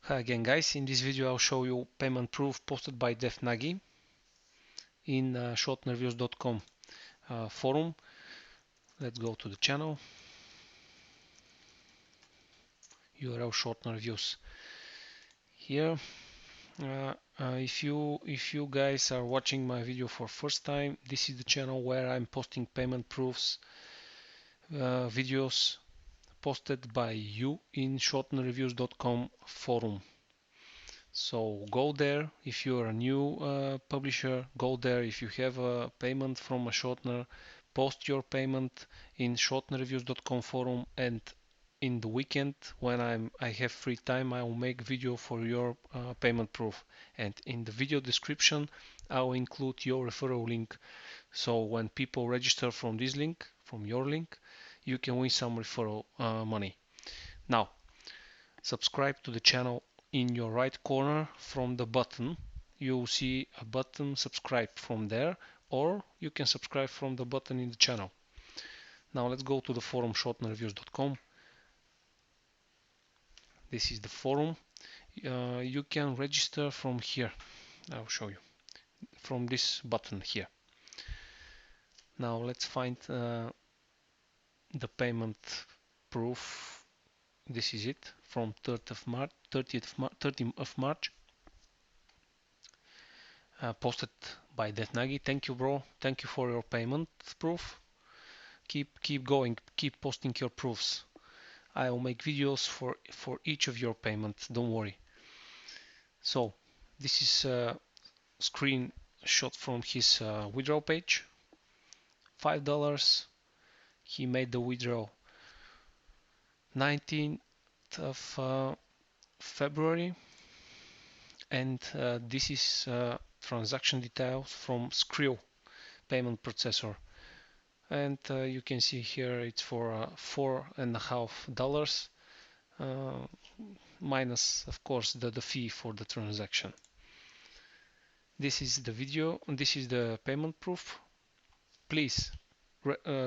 Hi again guys, in this video I'll show you payment proof posted by DevNagy in shortenerviews.com forum. Let's go to the channel, URL Shortener Views. Here, if you guys are watching my video for first time, this is the channel where I'm posting payment proofs videos posted by you in shortenerviews.com forum. So go there if you're a new publisher, go there if you have a payment from a shortener, post your payment in shortenerreviews.com forum, and in the weekend when I have free time I will make video for your payment proof, and in the video description I will include your referral link, so when people register from this link, from your link, you can win some referral money. Now subscribe to the channel. In your right corner from the button you'll see a button subscribe from there, or you can subscribe from the button in the channel. Now let's go to the forum shortenerreviews.com. This is the forum. You can register from here. I'll show you from this button here. Now let's find the payment proof. This is it from 30th of March. Posted by DevNagy. Thank you, bro. Thank you for your payment proof. Keep going. Keep posting your proofs. I will make videos for each of your payments. Don't worry. So this is a screenshot from his withdrawal page. $5. He made the withdrawal 19th of February, and this is transaction details from Skrill payment processor, and you can see here it's for $4.50 minus of course the fee for the transaction. This is the video, and this is the payment proof. Please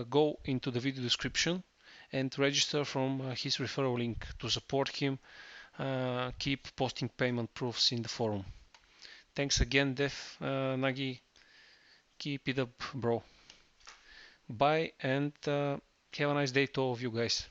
go into the video description and register from his referral link to support him. Keep posting payment proofs in the forum. Thanks again, DevNagy. Keep it up, bro. Bye, and have a nice day to all of you guys.